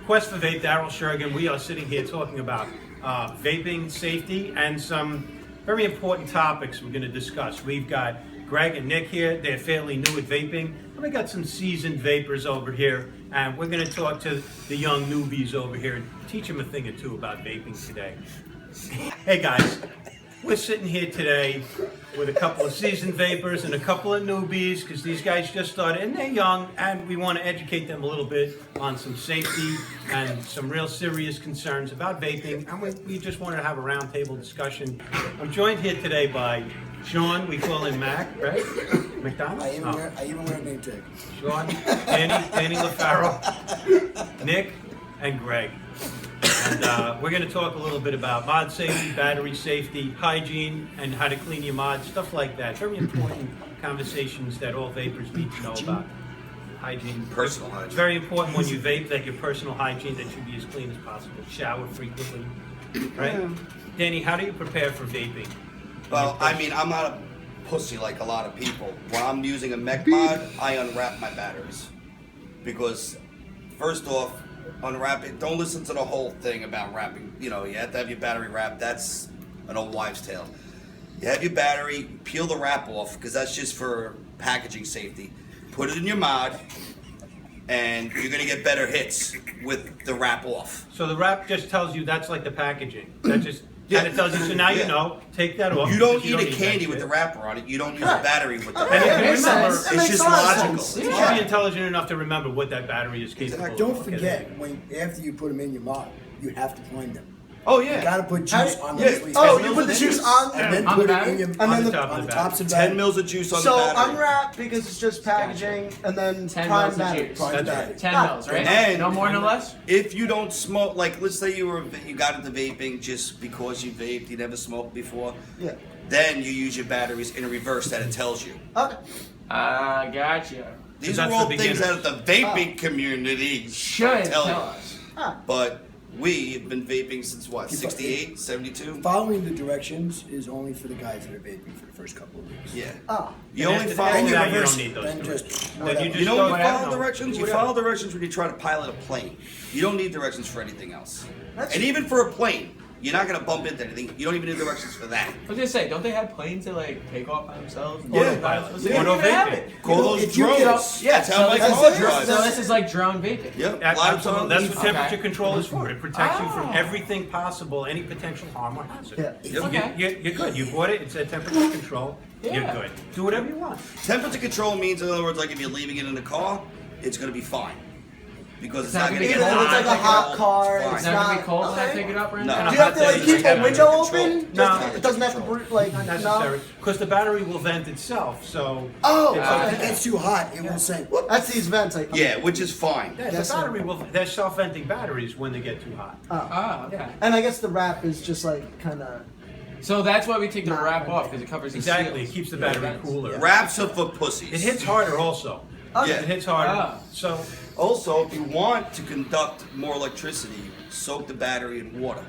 Quest for Vape, Daryl Shergan. We are sitting here talking about vaping safety and some very important topics we're going to discuss. We've got Greg and Nick here. They're fairly new at vaping. And we got some seasoned vapors over here. And we're going to talk to the young newbies over here and teach them a thing or two about vaping today. Hey guys, we're sitting here today with a couple of seasoned vapors and a couple of newbies because these guys just started and they're young, and we want to educate them a little bit on some safety and some real serious concerns about vaping, and we just wanted to have a roundtable discussion. I'm joined here today by Sean, we call him Mac, right? McDonald? I even wear a name tag. Sean, Danny LaFaro, Nick, and Greg. And we're going to talk a little bit about mod safety, battery safety, hygiene, and how to clean your mods, stuff like that. Very important conversations that all vapors need to know about. Hygiene. Personal hygiene. It's very important when you vape that your personal hygiene that should be as clean as possible. Shower frequently, right? Danny, how do you prepare for vaping? Well, I mean, I'm not a pussy like a lot of people. When I'm using a mech mod, I unwrap my batteries. Because, first off, unwrap it. Don't listen to the whole thing about wrapping. You know, you have to have your battery wrapped. That's an old wives' tale. You have your battery, peel the wrap off, because that's just for packaging safety. Put it in your mod, and you're going to get better hits with the wrap off. So the wrap just tells you that's like the packaging. That just kind of tells you, so now you know, take that off. You don't eat a candy with the wrapper on it. You don't use a battery with the wrapper. And if you remember, It's just logical. you should be intelligent enough to remember what that battery is capable of. Don't forget, after you put them in your mod, you have to clean them. Oh, yeah. You gotta put juice on the sleeves. Oh, you put the juice on and then on put the it in your and then top on of the the tops of 10 that. mils of juice on so the battery. unwrap because it's just packaging, and then 10 prime mils of battery. juice. Prime That's battery. right. 10 mils, right? And- no more, no less? If you don't smoke, like let's say you got into vaping just because you vaped, you never smoked before, Yeah. then you use your batteries in reverse that it tells you. Okay. Gotcha. These That's are all for things beginners. that the vaping community Should tell tell you. us. But we've been vaping since what, Keep up. 68, 72? Following the directions is only for the guys that are vaping for the first couple of weeks. Yeah. Oh. You And only after follow that, you reverse don't it. need those Then directions. just Then you whatever. just You know go when you whatever. follow directions? You Whatever. follow directions when you try to pilot a plane. You don't need directions for anything else. That's- And even for a plane, you're not going to bump into anything. You don't even need directions for that. I was gonna say, don't they have planes that like take off by themselves? Yeah. Autopilot? Yeah. They don't even have Auto it. Call those if you drones. get- Yeah, that's how my that's car it. drives. So this is like drone vaping. Yep. Absolutely. That's what Okay. temperature control is for. It protects you from Oh. everything possible, any potential harm or hazard. Yeah. You- Okay. You're good. You bought it. It's a temperature control. You're Yeah. good. Do whatever you want. Temperature control means, in other words, like if you're leaving it in the car, it's going to be fine. Because it's It's not not going to gonna get be It's like a hot. hot car. Fine. It's It's not gonna be not cold when I okay. pick it up right No. now? Do you have to like Hot keep days, the window control. open? No. Just, it doesn't have to like Not no. necessary, because the battery will vent itself. So Oh, It's okay. If it gets too hot, it will say, whoop. That's these vents. Like, Yeah, which is fine. yeah, the Yes, battery will. They're self-venting batteries when they get too hot. Oh, okay. And I guess the wrap is just like kind of. So that's why we take the Not wrap venting. off, because it covers the Exactly. It seals. keeps the Yeah, battery vents. cooler. Wraps are for pussies. It hits harder also. Yeah. It hits harder. Ah. So Also, if you want to conduct more electricity, soak the battery in water.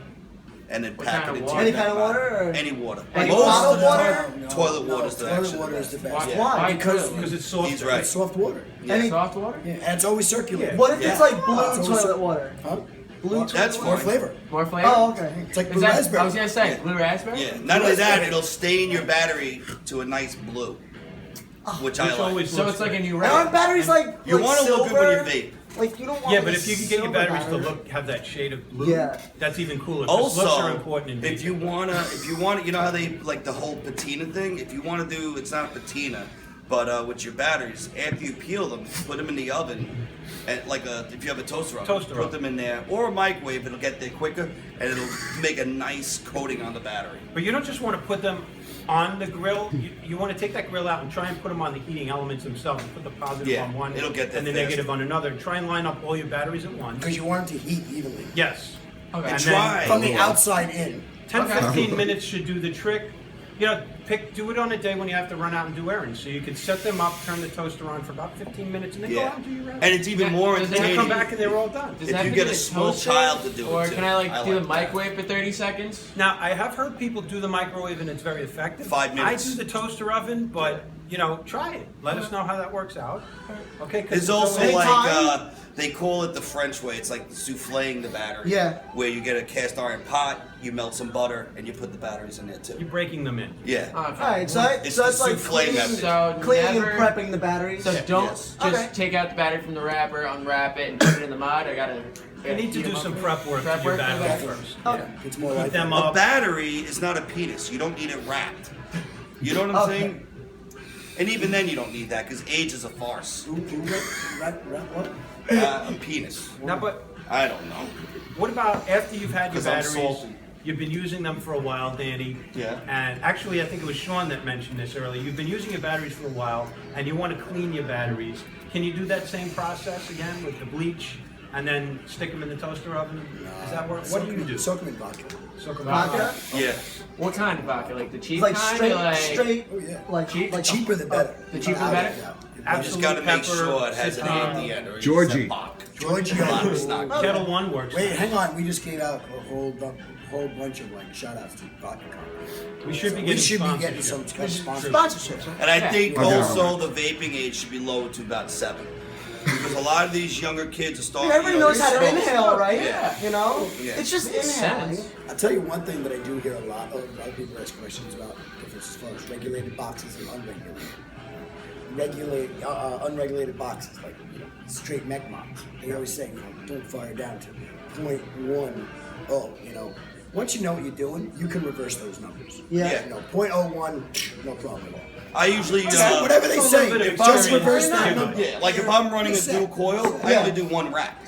And then What pack kind it of into water? Any your kind of backpack. water? Or? Any water. Like Most bottled of the water? Toilet water is the Toilet actually water the is the best. best. Yeah. Why? because Because it's soft. He's right. It's soft water. Any- Soft water? Yeah, and it's always circulating. Yeah. What if Yeah. it's like blue It's always- toilet water? Huh? Blue Well, That's toilet More fine. flavor. More flavor? Oh, okay. It's like Is blue that, raspberry. I was gonna say, blue raspberry? Yeah. Not only that, it'll stain your battery to a nice blue. Which I Which like. always So looks it's like a good. new And aren't wrap. batteries like You like want to look good silver? when you vape. Like you don't want. Yeah, like but a if you could get your silver batteries to battery. have that shade of blue, Yeah. that's even cooler. 'Cause looks are important in if vaping. you wanna, you know how they like the whole patina thing. If you want to do, it's not patina, but with your batteries, after you peel them, put them in the oven, and if you have a toaster oven, Toaster put oven. them in there, or a microwave. It'll get there quicker, and it'll make a nice coating on the battery. But you don't just want to put them on the grill. You want to take that grill out and try and put them on the heating elements themselves. And put the positive Yeah, on one it'll get there and the fast. negative on another. Try and line up all your batteries at once. Because you want it to heat evenly. Yes. Okay. And Try. From the outside in. 10, Okay. 15 minutes should do the trick. You know, do it on a day when you have to run out and do errands. So you could set them up, turn the toaster on for about 15 minutes, and then go Yeah, out and do your errands. and it's even Yeah, more does it Then you entertaining. come back and they're all done. Does If it have you to get be a the small toaster, child to do it, or too. can I like I do like the that. microwave for 30 seconds? Now, I have heard people do the microwave and it's very effective. 5 minutes. I do the toaster oven, but try it. Let us know how that works out. Okay. 'Cause It's also Anytime. like they call it the French way. It's like souffling the battery. Yeah. Where you get a cast iron pot, you melt some butter, and you put the batteries in there too. you're breaking them in. Yeah. Okay. Alright, so It's that's the like souffle method. So cleaning never- and prepping the batteries. So don't Yes. just Okay. take out the battery from the wrapper, unwrap it, and put it in the mod. I gotta. You need to heat 'em do up some first. prep work Prep for your work? battery Okay. first. Okay. It's more Heat like them A up. battery is not a penis. You don't need it wrapped. You know what I'm Okay. saying? And even then, you don't need that because age is a farce. what? A penis. Now, but I don't know. what about after you've had your 'Cause I'm batteries? salty. You've been using them for a while, Danny. Yeah. And actually, I think it was Sean that mentioned this earlier. You've been using your batteries for a while, and you want to clean your batteries. Can you do that same process again with the bleach, and then stick them in the toaster oven? Does that work? What do you do? Soak them in vodka. Soak 'em Vodka? Yeah. What kind of vodka? Like the cheap Like kind? straight, or like straight, Oh, yeah. like Cheap? like Cheaper the better. The cheaper the Without better? a doubt. You just Absolute got to make pepper, sure it has an A at the citron. end. Or Georgie. it's a Bach. Georgie. Bach is not good. Kettle One works. Wait, hang on. We just gave out a whole bunch of like shout outs to vodka companies. We should be We getting should be getting sponsorship. some kind of sponsor. sponsorships. And I Yeah. think Okay. also the vaping age should be lowered to about 7. Because a lot of these younger kids are starting. Everybody knows how to they're inhale, right? Yeah. You know? Yeah. It's just Makes inhaling. sense. I'll tell you one thing that I do hear a lot of people ask questions about difference as far as regulated boxes and unregulated. Unregulated boxes, like straight mech mods. They always say, don't fire down to 0.10. Once you know what you're doing, you can reverse those numbers. Yeah. 0.01, no problem at all. I usually Whatever they It's a say, little bit of just experience. reverse that Yeah. number. Yeah, like if I'm running a dual coil, I Yeah. only do 1 rack.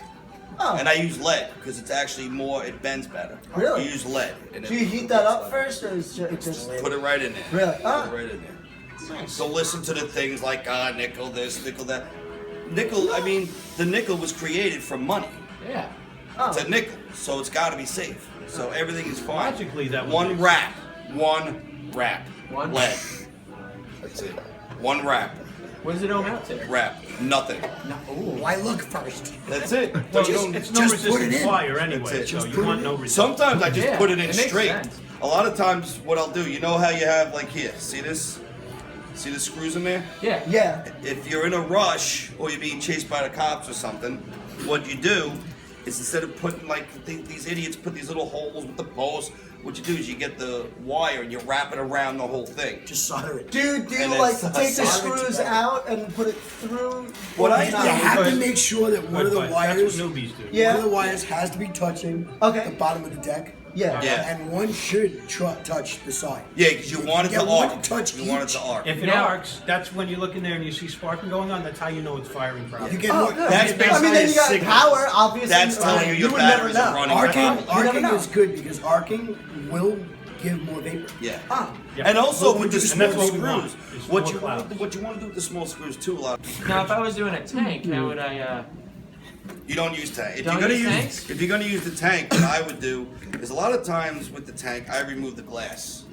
Oh. And I use lead because it's actually more, it bends better. Really? You use lead. And Do you heat that up first, or is it just Put it right in there. Really? Put Ah. it right in there. nice? Don't listen to the things like, nickel this, nickel that. Nickel, I mean, the nickel was created from money. Yeah. Oh. It's a nickel, so it's got to be safe. So everything is fine. Logically, that would One make wrap. One wrap. One? lead. That's it. One wrap. What does it ohm out to? Wrap. Nothing. No. Ooh. Why look first? That's it. Well, You don't- it's no just put resistance it in. fire That's anyway, it. so Just you put want it no in. resistance. Sometimes I just Yeah, put it in it makes straight. sense. A lot of times, what I'll do, you know how you have like here, see this? See the screws in there? Yeah. Yeah. If you're in a rush or you're being chased by the cops or something, what you do is instead of putting like these idiots put these little holes with the posts, what you do is you get the wire and you wrap it around the whole thing. Just solder it. Do you And like then take the solder it screws together. out and put it through? What I You do- have to because- make sure that one of the But wires, That's what newbies do. Yeah. one of the wires has to be touching Okay. the bottom of the deck. Yeah. Yeah. And one should touch the side. Yeah, because you want it get to one arc. to touch You want it each. to arc. If it Now- arcs, that's when you look in there and you see sparking going on. That's how you know it's firing properly. You get Oh, more. good. That's I mean, then basically you got signals. power, obviously. That's telling you your would never batteries are know. running. Arcing, You never arcing know. is good because arcing will give more vapor. Yeah. Ah. Yeah. And also with the And small that's what we want, screws, is what more you clouds. what you want to do with the small screws too a lot. Now, if I was doing a tank, how would I? You don't use tank. If Don't you're gonna use use tanks? if you're gonna use the tank, what I would do is a lot of times with the tank I remove the glass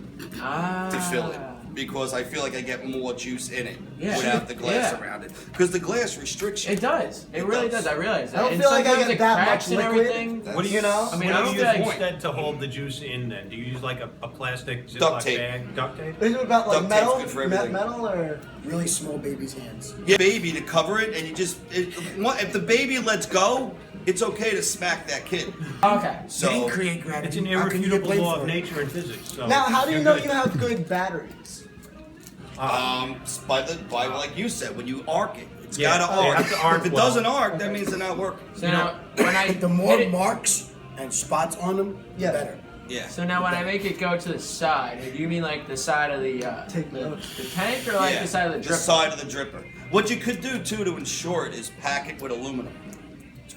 to fill it because I feel like I get more juice in it Yeah. without the glass Yeah. around it. Because the glass restricts you. It does. It It really does. does. I realize that. I don't And feel like I sometimes get it that cracks much and liquid. everything. What do you You know? I mean, what I do don't you feel use like- instead to hold the juice in then? Do you use like a plastic Duct Ziploc tape. bag? Duct tape? Is it about like Duct tape's metal? good for everything. Metal or? Really small baby's hands. Yeah, baby to cover it, and you just if the baby lets go, it's okay to smack that kid. Okay. So create gravity. It's an How can you get irrefutable blamed law for of it? nature and physics. So Now, how do you you're know good. you have good batteries? by like you said, when you arc it, it's Yeah, gotta they arc. have to arc If it well. doesn't arc, that means they're not working. So now, when I The more hit it, marks and spots on them, Yeah. the better. Yeah. so now when I make it go to the side, do you mean like the side of the Take notes. the tank or like Yeah, the side of the drip? side of the dripper. What you could do too to ensure it is pack it with aluminum.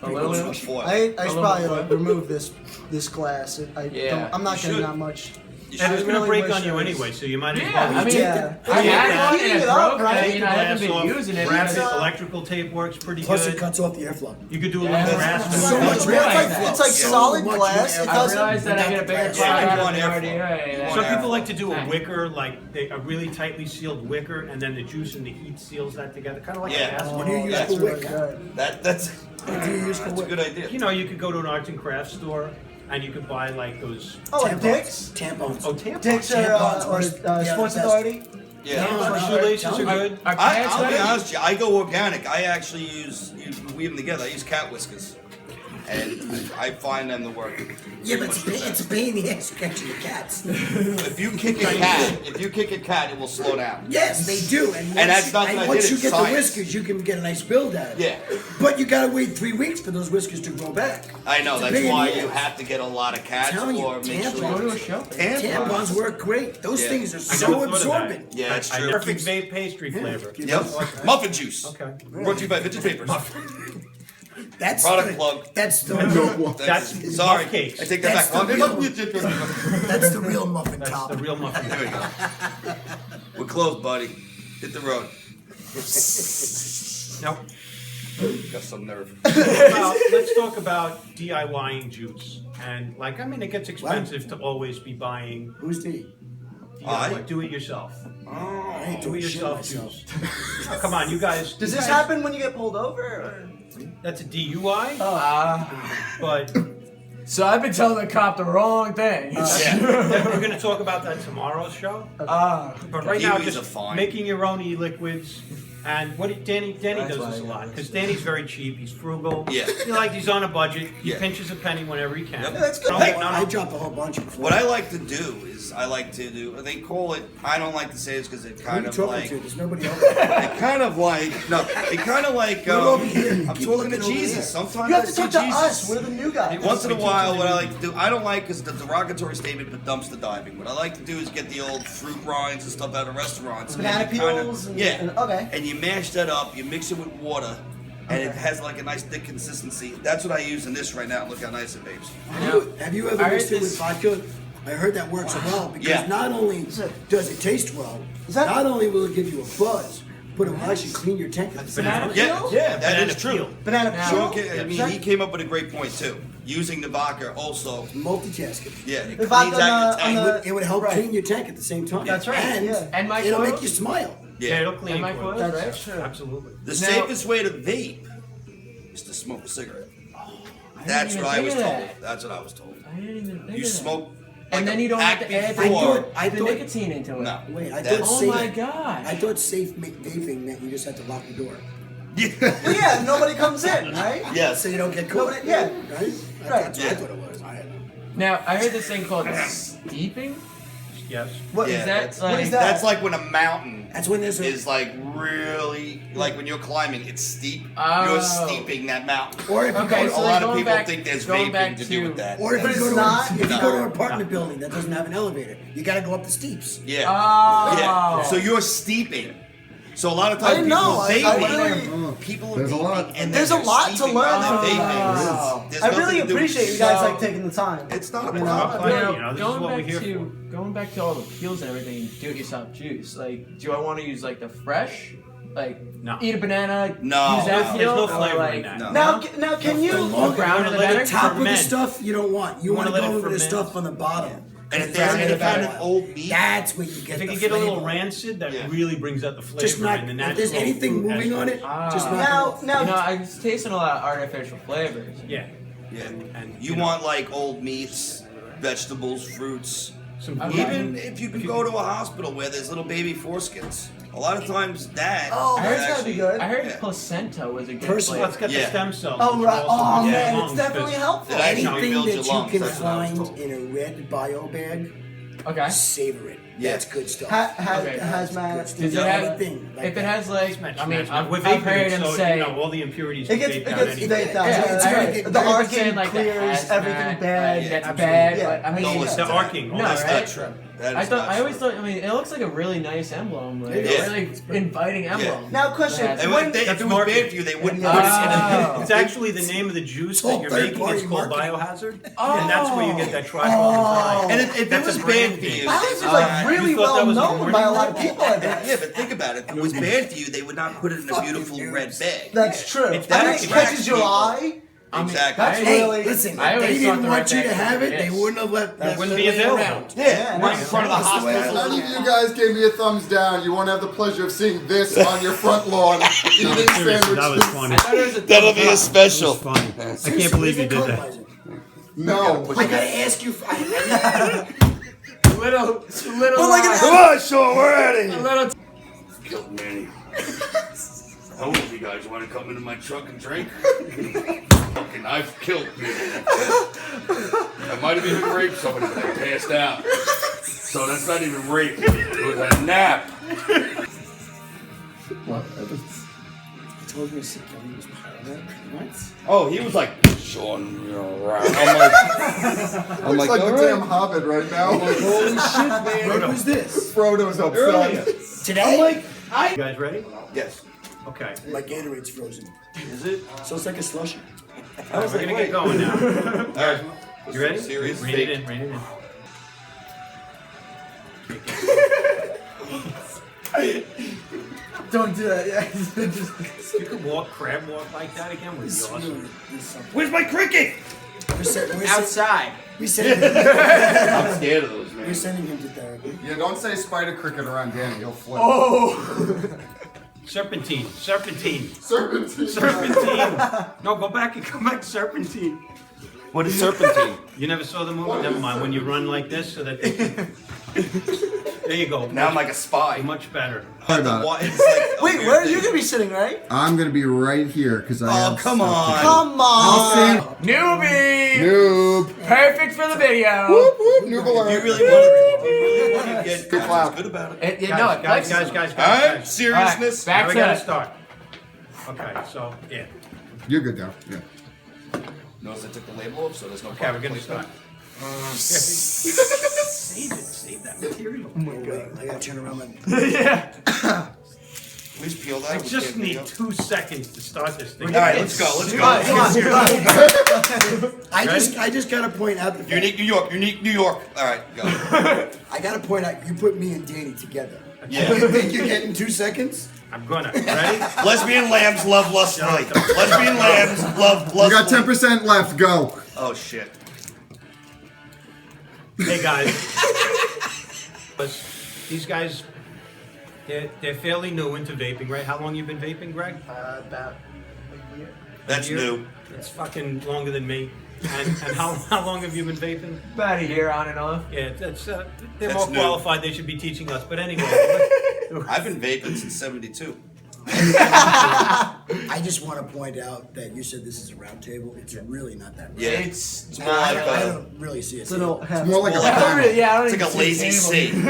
Aluminum? Aluminum foil. I should Aluminum probably foil. like remove this glass. Yeah. I'm not You getting should. that much. You And should- it's gonna really break wish on you I was- anyway, so you might as Yeah, well. I mean, Yeah. I had Yeah. one and Heating it it up, broke. right? I Take mean, the I haven't glass been off, using it. wrap because- it. Electrical tape works pretty Plus, it good. cuts off the airflow. You could do a Yeah, little that's- grass. So I much don't more realize airflow. that. It's like Yeah. solid So much glass. more It I doesn't. realized that I get a bigger Yeah, cloud you out want of airflow. already. You Some want people like to do a Nice. wicker, like a really tightly sealed wicker, and then the juice and the heat seals that together, kind of like Yeah. a gas. What do you use That's for really wick? good. That's What do you use for that's a wick? good idea. You know, you could go to an arts and crafts store, and you could buy like those. Oh, like Dick's? Tampons. Oh, tampons. Dick's Tampons or yeah, Sports the best. Authority? Yeah. Shoelaces are good. Are cats I'll be better? honest with you, I go organic. I actually weave them together. I use cat whiskers. And I find them to work. Yeah, but much the it's a best. pain in the ass catching the cats. If you kick a cat, it will slow down. Yes, they do. And that's not what I once did, you it's get science. the whiskers, you can get a nice build out of it. Yeah. But you gotta wait 3 weeks for those whiskers to grow back. I know, It's a that's pain in why the you ass. have to get a lot of cats telling you, or make tampons. Go to sure. a show. Tampons work great. Those Yeah. things are I so never thought of that. absorbent. Yeah, it's I true. never keep vape pastry flavor. Yep. Muffin juice. Okay. Brought to you by Vintage Papers. That's Product the, plug. That's the That's Sorry. muff cakes. I take that That's back. the That's that's the real muffin That's top. the real muffin. There we go. We're closed, buddy. Hit the road. Now, Got some nerve. let's talk about DIYing juice. And it gets expensive to always be buying Who's the? do it yourself. I ain't Do doing it shit yourself myself. juice. Oh, come on, you guys. Does you this guys- happen when you get pulled over? Or? That's a DUI, Ah. but So I've been telling the cop the wrong thing. we're going to talk about that tomorrow's show. But right now, Kiwis are just fine. making your own e-liquids. And Danny That's does why this a I lot got because Danny's very cheap. He's frugal. Yeah. He's on a budget. He Yeah. pinches a penny whenever he can. Yep. Yeah, that's good. No, Hey, no, I no. dropped a whole bunch before. What I like to do is they call it, I don't like to say this because it Who kind you of talking like, to? There's nobody else. it kind of like, We're over here. I'm Keep talking to looking over Jesus. there. Sometimes You have I to see talk to Jesus. us. We're the new guys. Once in a We while, teach what I them like to do, I don't like because the derogatory statement, but dumpster diving. What I like to do is get the old fruit rinds and stuff out of restaurants. and Banana then you kinda- peels and- yeah. and- okay. And you mash that up, you mix it with water, and it has like a nice thick consistency. That's what I use in this right now. Look how nice it is. Have you ever I heard mixed it with this- vodka? I heard that works well because Yeah. not only does it taste well, Is that- not only will it give you a buzz, but it will actually clean your tank at the same Banana time. Yeah, peel? yeah, that Banana is true. peel. Banana Now- peel? Sean I mean, Is that- he came up with a great point too. Using the vodka also, Multitasking. yeah, it The cleans vodka out your on tank. the- It would help Right. clean your tank at the same time. That's right. And, Yeah. And my it'll coil? make you smile. Yeah, it'll clean Am I your close? coils. That's Right. Absolutely. The Now- safest way to vape is to smoke a cigarette. That's even what I think was of told. that. That's what I was told. I didn't even think You of that. smoke. And like then a you don't have pack to add before. I the thought- nicotine into it. No. Wait, I That's- thought Oh safe. my gosh. I thought safe vaping meant you just had to lock the door, Yeah. Well, yeah, nobody comes in, right? Yes. so you don't get caught. Nobody- yeah. Right. Right. That's what I Yeah. thought it was. I don't know. Now I heard this thing called steeping. Yes. What Yeah, Is that that's- like? what is that? That's like when a mountain That's when there's a is like really like when you're climbing, it's steep. Oh. You're steeping that mountain. or if you Okay, go a so lot of going people back- think there's going back vaping to do to- with that. or if But you it's go to not- if you No. go to an apartment building that doesn't have an elevator, you got to go up the steeps. Yeah. Oh. Yeah. So you're steeping. So a lot of I times didn't people know. I vaping. really, People are There's a vaping lot. and then there's a they're lot to steeping learn while they're from vaping. There's I nothing really to do with appreciate you guys So- like taking the time. It's not a You know? problem. Yeah, Now, you know, this is going what we're back here to going back to all the peels and everything, do-it-yourself juice. Like, do I want to use like the fresh, like No. eat a banana, No, use that no. peel, There's no or, flavor like, in that. No. Now can The you? long- brown You're in the gonna let better? it top of the ferment. stuff you don't want. You You want to wanna go let it over the ferment. stuff on the bottom. And if It's there's not any gonna kind matter. of old meat, That's where you get If it the can get a little flavor. rancid, that Yeah. really brings out the flavor Just not. and the If natural. there's anything fruit moving on aspect. it, just not. Now You know, I was tasting a lot of artificial flavors. Yeah. yeah. And, You you know, want like old meats, vegetables, fruits. some Okay. Even if you can go to a hospital where there's little baby foreskins, a lot of times that. Oh, I heard is that's gotta be actually- good. I heard Yeah. placenta was a good Personally, Let's flavor. get the Yeah. stem cells. Oh which right. are also Oh good man, for it's lungs, definitely 'cause helpful. It actually Anything rebuilds that your you lungs. can That's what I was find told. in a red bio bag, Okay. savor it. Yeah. That's good stuff. Okay. Hazmat. Does Does it have? anything like If it that. has like, Smash, I mean, smash, I've with I've vaping, heard him so, say. you know, all the impurities It get gets vaped out baked anyway. down. Yeah, it's I gonna heard get- the I heard saying arcing like the clears hazmat, everything bad. like, that's Yeah, bad, yeah. but I mean, Don't listen The to that. arcing. all No, That's that right? not stuff. true. That I is thought not I always true. thought. I mean, it looks like a really nice emblem, like It a is. really inviting emblem. Now, question: That's- And when- if it was market. bad for you, they wouldn't Yeah. put it in Oh. It's actually the name of the juice all that you're making. third-party It's called marketing. biohazard, and that's where you get that tricholinizide. And if it That's a was brand bad for you, name. Wow, this is they like would really you thought that well was a known warning by a lot of label? people. I think. Yeah, but think about it. If it was bad for you, they would not put it in a beautiful red bag. That's true. It's I mean, that it catches your attracts eye. I mean, Exactly. I- Hey, Really? listen, I if they always didn't thought the want red you to bag have was it, they this. wouldn't have let It that wouldn't lay be available. around. Yeah, right in nice. front of the That's the way I hospital. look None of you guys gave me a thumbs down. You won't have the pleasure of seeing this on your front lawn eating sandwiches. That was funny. I thought it was a That'll be a That special. was funny. I Seriously, can't believe you where's did the that. cauterizer? No. I gotta ask you. little, Well, like an Come on, Sean, we're at a it. little. killed Manny. How old you guys want to come into my truck and drink? Fucking, I've killed Manny. I might have even raped somebody, but I passed out. So that's not even rape. It was a nap. He told me he was paranoid. What? Oh, he was like, Sean, you're around. I'm Looks like all the right. damn Hobbit right now. Holy shit, man. When was this? Frodo's Earlier. upset. Today? I'm like, You guys ready? yes. Okay. My Gatorade's frozen. Is it? So it's like a slushy. All right, we're gonna get going now. All right. You ready? Serious Rein it in. Rein it in. Don't do that. Yeah. Just, You could crab walk like that again would be awesome. Where's my cricket? Outside. We sending I'm scared of those, we're man. sending him to therapy. Yeah, don't say spider cricket around Danny. He'll flip. Serpentine. Serpentine. Serpentine. No, go back and come back. Serpentine. What is serpentine? You never saw the movie? Never mind. When you run like this, so that. There you go. Now I'm like a spy. Much better. Sorry about it. What? It's like a wait, weird where are thing. you gonna be sitting, right? I'm gonna be right here because I Oh, have come stuff to on. do. Come on. Newbie! Noob. Perfect for the video. Whoop, whoop, noob alert. You really want to get Good clap. good about it. No, it guys, flexes. guys. All right, Guys. seriousness. All right, Now we back gotta to start. Okay, so yeah. You're good now. Yeah. Notice I took the label off, so there's no Okay, we're gonna placement. start. Save it. Save that material. Oh my god, I gotta turn around my. Yeah. Please peel that. I We just can't need video. 2 seconds to start this thing. All right, let's go. Let's Come on, go. come on. I just gotta point out the fact. Unique New York. Unique New York. All right, go. I gotta point out you put me and Danny together. Yeah. You think you're getting 2 seconds? I'm gonna. Ready? Lesbian lambs love lustfully. Lesbian lambs love You got lustfully. 10% left. Go. Oh shit. Hey guys. These guys, they're fairly new into vaping, right? How long you been vaping, Greg? About a year. That's year? new. It's fucking longer than me. And how long have you been vaping? About a year on and off. Yeah, they're That's more new. qualified. They should be teaching us. But anyway, I've been vaping since '72. I just want to point out that you said this is a round table. It's really not that round. Yeah. It's It's more like I a. don't really see it. It's a little half. More like a More like panel. yeah, I don't It's like a even lazy see C.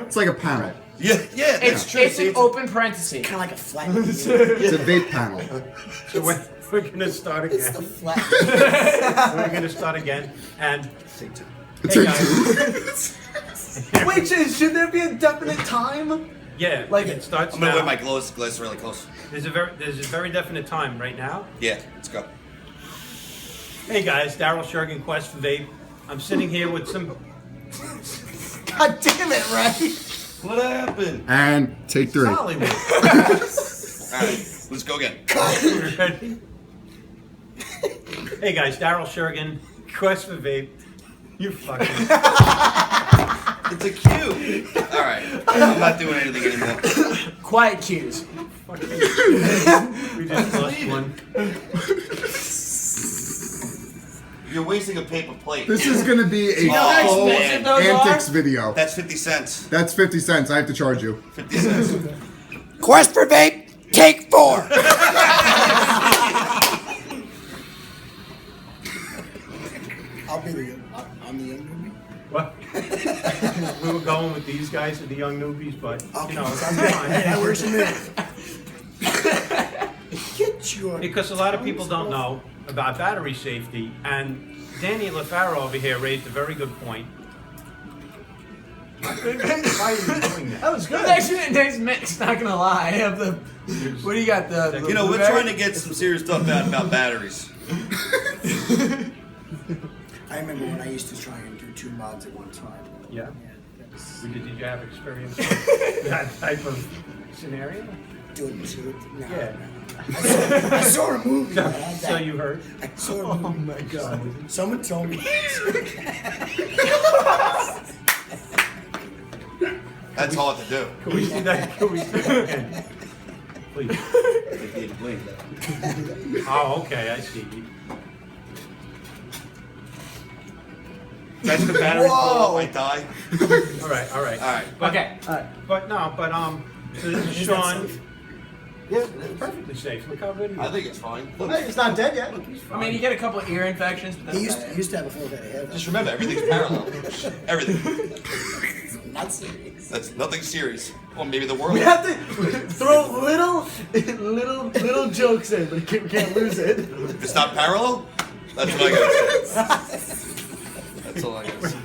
It's like a panel. Yeah, yeah, that's true. It's See, an open parenthesis. Kind of like a flat. It's a vape panel. so we're gonna start It's the again. flat. We're gonna start again. And It's hey a guys, Wait, should there be a definite time? yeah, Like- it starts I'm gonna wear now. my glass really close. There's a very definite time right now. Yeah, let's go. Hey guys, Daryl Shergan, Quest for Vape. I'm sitting here with some. God damn it, right? What happened? And take 3. Hollywood. All right, let's go again. Ready? Hey guys, Daryl Shergan, Quest for Vape. You fucking. It's a cue. All right, I'm not doing anything anymore. Quiet cues. We just lost one. You're wasting a paper plate. This is gonna be a Oh, full man. antics video. That's 50 cents. That's 50 cents. I have to charge you. 50 cents. Quest for Vape, take 4. I'll be the young. I'm the young newbie. What? We were going with these guys and the young newbies, but Okay, you know, it's sounds good. fine. That works for me. Get your. Because a lot of people don't know about battery safety, and Danny LaFaro over here raised a very good point. Why are you doing that? That was It good. was actually a nice mix, not gonna lie. I have the. What do you got? The You know, we're blueberry? trying to get some serious stuff out about batteries. I remember when I used to try and do 2 mods at one time. Yeah. That's Did you have experience with that type of scenario? doing two. No, Yeah. no. I saw a movie. that had So that. you heard? I saw a movie. Oh my god. Someone told me. That's hard to do. Can we see that? Can we see that again? Please. Oh, okay, I see. That's the battery fall off, I die. All right, all right. All right. But, Okay. But no, but So this is Is that Sean. safe? Yeah. Perfectly safe. Look how good he is. I think it's fine. Look, Hey, it's not dead yet. I mean, you get a couple ear infections, but He that's used, about he it. used to have a full head of hair. just remember, everything's parallel. Everything. Not serious. That's nothing serious. Well, maybe the world. We have to throw little jokes in, but we can't lose it. If it's not parallel, that's what I gotta say. That's all I gotta say.